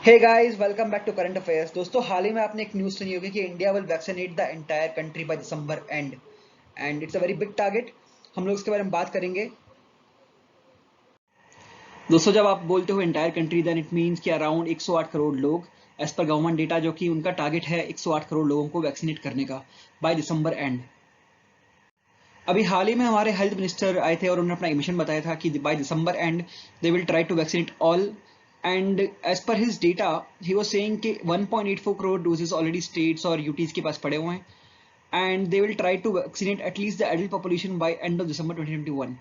Hey guys, welcome back to current affairs. दोस्तों, हाल ही में आपने एक न्यूज़ सुनी होगी कि India will vaccinate the entire country bye December and it's a very big target. हम लोग इसके बारे में बात करेंगे। दोस्तों, जब आप बोलते हो entire country then it means कि अराउंड 108 करोड़ लोग, एज पर गवर्नमेंट डेटा, जो कि उनका टारगेट है 108 करोड़ लोगों को वैक्सीनेट करने का बाय दिसंबर एंड। अभी हाल ही में हमारे हेल्थ मिनिस्टर आए थे और उन्होंने अपना मिशन बताया था कि by December end they will try to vaccinate all. And as per his data ही वाज सेइंग कि 1.84 करोड़ डोजेस ऑलरेडी स्टेट्स और यूटीज के पास पड़े हुए हैं and they will try to vaccinate at least the adult population by end of December 2021।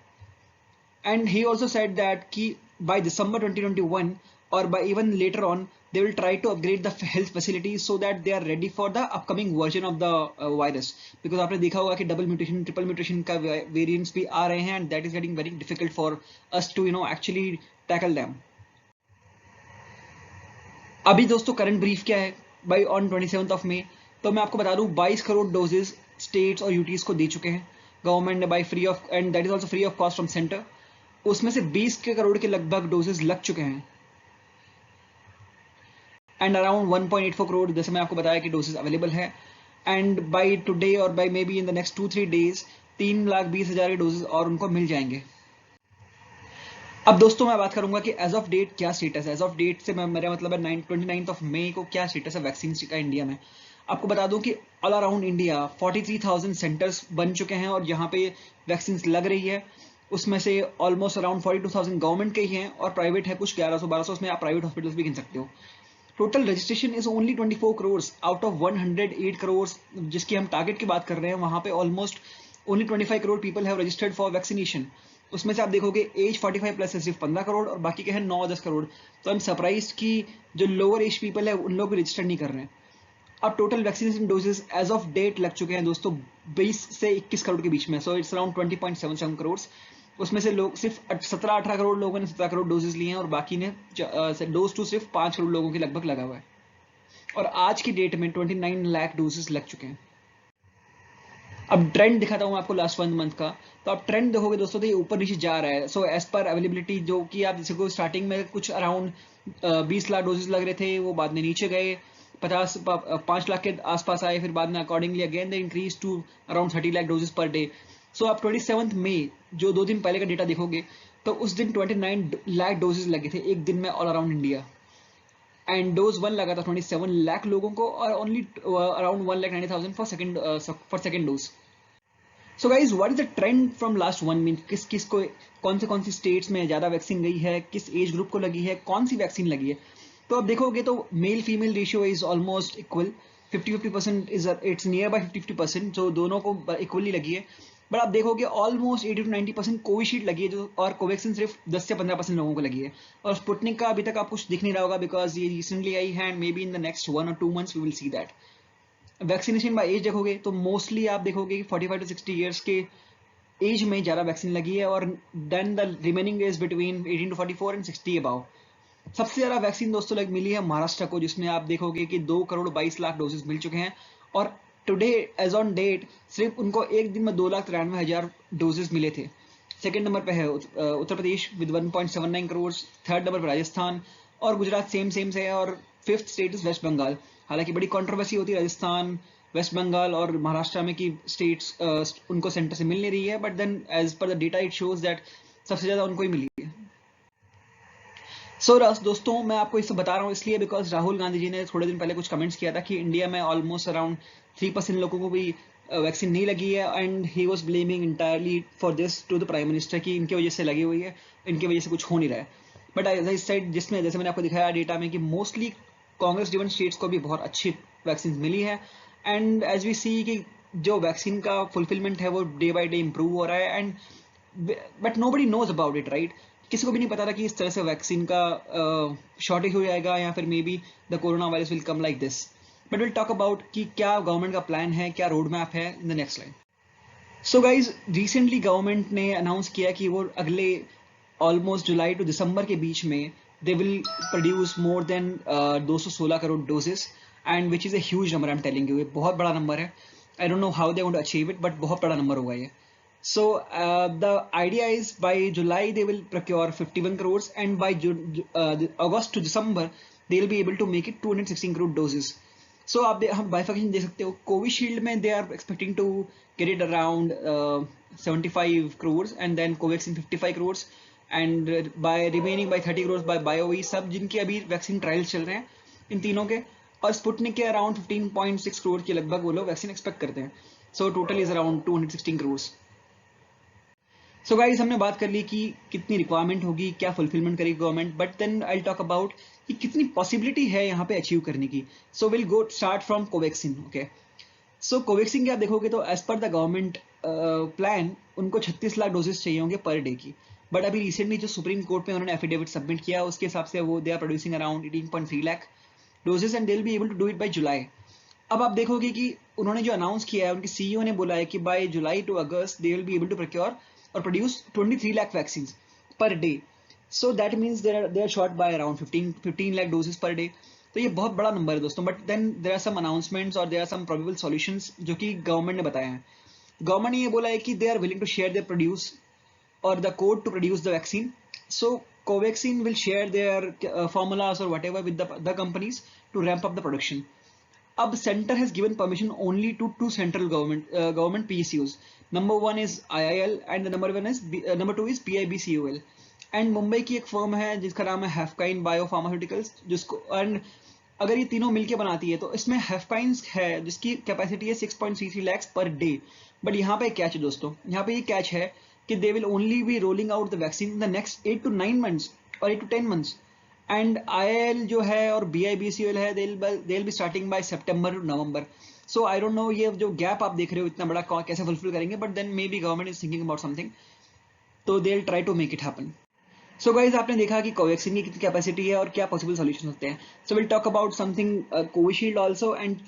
And he also said that ki by December 2021 or by even later on, they will try to upgrade the health facilities so that they are ready for the upcoming version of the virus. Because आपने देखा होगा कि double mutation triple mutation का variants भी आ रहे हैं and that is getting very difficult for us to actually tackle them. अभी दोस्तों करंट ब्रीफ क्या है by on 27th of May, तो मैं आपको बता दूं 22 करोड़ डोजेस स्टेट्स और यूटीज को दे चुके हैं गवर्नमेंट ने by free of, and that is also free of cost from centre. उसमें से 20 के करोड़ के लगभग डोजेस लग चुके हैं एंड अराउंड 1.84 करोड़, जैसे मैं आपको बताया कि डोजेस अवेलेबल है। एंड बाय टुडे और by maybe in the next 2-3 days 3,20,000 के डोजेस और उनको मिल जाएंगे। अब दोस्तों मैं बात करूंगा कि एज ऑफ डेट क्या स्टेटस है। एज ऑफ डेट से मेरा मतलब है 29 ऑफ मई को क्या स्टेटस है वैक्सीन का इंडिया में। आपको बता दूं कि ऑल अराउंड इंडिया 43,000 सेंटर्स बन चुके हैं और यहाँ पे वैक्सीन लग रही है। उसमें से ऑलमोस्ट अराउंड 42,000 गवर्नमेंट के ही हैं और प्राइवेट है कुछ 1100-1200, उसमें आप प्राइवेट हॉस्पिटल्स भी गिन सकते हो। Total registration is only 24 crore out of 108 crore जिसकी हम टारगेट की बात कर रहे हैं। वहां पे almost only 25 crore people have registered for vaccination. उसमें से आप देखोगे एज 45 प्लस है सिर्फ 15 करोड़ और बाकी के हैं 9-10 करोड़। तो आई एम सरप्राइज कि जो लोअर एज पीपल है उन लोग भी रजिस्टर नहीं कर रहे हैं। अब total vaccination doses as of date लग चुके हैं दोस्तों 20 से 21 करोड़ के बीच में, सो इट्स अराउंड 20.77 करोड़। उसमें से लोग सिर्फ 17-18 करोड़ लोगों ने 17 करोड़ डोजेस लिए हैं और बाकी ने डोज टू सिर्फ 5 करोड़ लोगों के लगभग लगा हुआ है और आज की डेट में 29 लाख डोजेस लग चुके हैं। अब ट्रेंड दिखाता हूँ आपको लास्ट 1 मंथ का, तो आप ट्रेंड देखोगे दोस्तों तो ये ऊपर नीचे जा रहा है। सो एज पर अवेलेबिलिटी जो कि आप जैसे को स्टार्टिंग में कुछ अराउंड 20 लाख डोजेस लग रहे थे, वो बाद में नीचे गए 5 लाख के आसपास आए, फिर बाद में accordingly again they increase to around 30 lakh doses per day. So आप 27 मई जो 2 दिन पहले का डेटा देखोगे तो उस दिन 29 लाख डोजेस लगे थे एक दिन में all around India and dose 1 लगा था 27 लाख लोगों को और only around 1,90,000 for second dose. So guys, what is the trend from last 1 month? किस किस को कौन सी स्टेट्स में ज्यादा वैक्सीन गई है, किस एज ग्रुप को लगी है, कौन सी वैक्सीन लगी है? तो आप देखोगे तो male female ratio is almost equal, 50-50% is it's near by 50-50%, जो दोनों को इक्वली लगी है। बट आप देखोगे ऑलमोस्ट 80-90% कोविशील्ड लगी है जो, और कोवैक्सीन सिर्फ 10 से 15% लोगों को लगी है। और स्पुतनिक का अभी तक आप कुछ दिख नहीं रहा होगा बिकॉज ये रिसेंटली आई है and maybe in the next 1 or 2 months we will see that. Vaccination by age देखोगे तो मोस्टली आप देखोगे कि 45 to 60 ईयर्स के एज में ज़्यादा वैक्सीन लगी है और then the remaining is between 18 to 44 and 60 above. सबसे ज़्यादा वैक्सीन दोस्तों मिली है महाराष्ट्र को, जिसमें आप देखोगे कि 2 करोड़ 22 लाख डोजेस मिल चुके हैं और टुडे एज ऑन डेट सिर्फ उनको एक दिन में 2,93,000 डोजेस मिले थे। सेकेंड नंबर पे है Uttar Pradesh with 1.79 crore, third number पर राजस्थान और गुजरात सेम से है और fifth state is west Bengal. हालांकि बड़ी कंट्रोवर्सी होती है राजस्थान, वेस्ट बंगाल और महाराष्ट्र में कि स्टेट्स उनको सेंटर से मिल नहीं रही है, but then as per the data it shows that सबसे ज़्यादा उनको ही मिली है। दोस्तों मैं आपको इसे बता रहा हूँ इसलिए बिकॉज राहुल गांधी जी ने थोड़े दिन पहले कुछ कमेंट्स किया था कि इंडिया में ऑलमोस्ट अराउंड 3% लोगों को भी वैक्सीन नहीं लगी है and he was blaming entirely for this to the prime minister कि इनकी वजह से लगी हुई है, इनकी वजह से कुछ हो नहीं रहा है। बट एज आई सेड, जिसमें जैसे मैंने आपको दिखाया डेटा में कि मोस्टली कांग्रेस ड्रिवन स्टेट्स को भी बहुत अच्छी वैक्सीन मिली है एंड एज वी सी कि जो वैक्सीन का फुलफिलमेंट है वो डे बाई डे इम्प्रूव हो रहा है and but nobody knows about it, right? किसी को भी नहीं पता था कि इस तरह से वैक्सीन का शॉर्टेज हो जाएगा या फिर may be the corona virus will come like this. But will talk about कि क्या गवर्नमेंट का प्लान है, क्या रोड मैप है इन the next line. So guys, recently government ने अनाउंस किया कि वो अगले ऑलमोस्ट जुलाई टू दिसंबर के बीच में they will produce more than 216 crore doses and which is a huge number. I am telling you, ये बहुत बड़ा नंबर है। I don't know how they want to achieve it, but बहुत बड़ा नंबर होगा ये। So the idea is by July they will procure 51 crores and by August to December they will be able to make it 216 crore doses. So आप हम bifurcation दे सकते हो. Covishield में they are expecting to get it around 75 crores and then Covaxin 55 crores and by remaining by 30 crores by BioE, सब जिनके अभी vaccine trials चल रहे हैं इन तीनों के, और स्पुटनिक के अराउंड 15.6 करोड़ के लगभग वो लोग वैक्सीन एक्सपेक्ट करते हैं. So total is around 216 crore. So guys हमने बात कर ली कि कितनी रिक्वायरमेंट होगी, क्या फुलफिलमेंट करेगी government, but then I talk about कि कितनी पॉसिबिलिटी है यहाँ पे अचीव करने की. So will go start from Covaxin. Okay, so Covaxin के आप देखोगे तो as per the government plan उनको 36 लाख डोजेस चाहिए होंगे पर डे की. बट अभी रिसेंटली जो सुप्रीम कोर्ट में उन्होंने एफिडेविट सबमिट किया उसके हिसाब से वो they are producing around 18.3 lakh doses and they will be able to do it by July. अब आप देखोगे कि उन्होंने जो अनाउंस किया है, उनके सीईओ ने बोला है कि by July to August they will be able to procure और produce 23 lakh vaccine per day. So that means they are short by around 15 lakh doses per day. तो ये बहुत बड़ा नंबर है दोस्तों. But then there are some announcements और there are some probable solutions जो कि गवर्नमेंट ने बताया है. गवर्नमेंट ने ये बोला है कि they are willing to share their produce और the code to produce the vaccine. So Covaxin will share their formulas or whatever with the companies to ramp up the production. अब center has given permission only to two central government PSUs. Number one is IIL and the number two is PIBCOL. And Mumbai की एक firm है जिसका नाम है हैफकाइन biopharmaceuticals, जिसको and अगर ये तीनों मिलके बनाती है तो इसमें हैफकाइंस है जिसकी कैपेसिटी है 6.33 lakhs पर डे. बट यहाँ पे कैच है दोस्तों, यहाँ पे ये कैच है कि they will only be rolling out the vaccine in the next 8 to 9 months or 8 to 10 months. And IIL जो है और BIBCOL है they'll be starting by September to November. So I don't know ये जो gap आप देख रहे हो इतना बड़ा कैसे फुलफिल करेंगे, but then maybe government is thinking about something, तो they'll try to make it happen. So guys आपने देखा कि कोवैक्सीन की कितनी कैपेसिटी है और क्या पॉसिबल सॉल्यूशन होते हैं. So we'll talk about something Covishield also and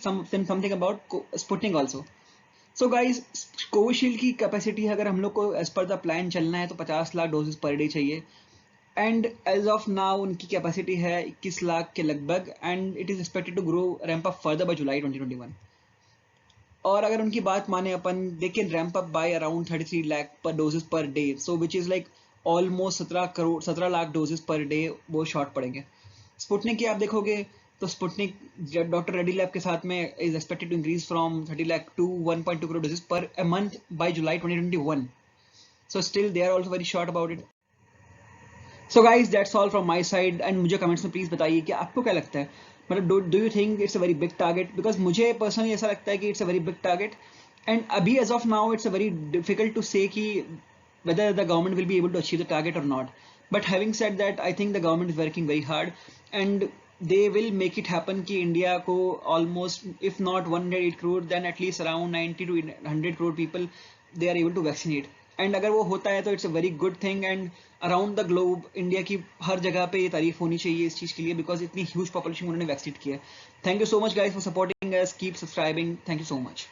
something about Sputnik also. So guys Covishield की कैपेसिटी अगर हम लोग को एज पर द प्लान चलना है तो 50 लाख डोजेस पर डे चाहिए. एंड एज ऑफ नाउ उनकी कैपेसिटी है 21 लाख के लगभग and it is expected to grow ramp up further by July 2021. और अगर उनकी बात माने अपन, they can ramp up by around 33 lakh per doses per day. So which is like almost 17 lakh doses per day वो शॉर्ट पड़ेंगे. स्पुटनिक की आप देखोगे तो स्पुटनिक डॉक्टर रेड्डी लैब के साथ में is expected to increase from 30 lakh to 1.2 crore doses per a month by July 2021. So still they are also very short about it. So guys that's all from my side and मुझे comments में please बताइए कि आपको क्या लगता है, मतलब do you think it's a very big target? Because मुझे पर्सनली ऐसा लगता है कि it's a very big target and अभी as of now it's a very difficult to say कि whether the government will be able to achieve the target or not. But having said that, I think the government is working very hard and they will make it happen कि India को almost if not 108 crore then at least around 90 to 100 crore people they are able to vaccinate. And अगर वो होता है तो it's a very good thing and around the globe India की हर जगह पे ये तारीफ होनी चाहिए इस चीज़ के लिए because इतनी huge population उन्होंने वैक्सीनेट किया है. Thank you so much guys for supporting us. Keep subscribing. Thank you so much.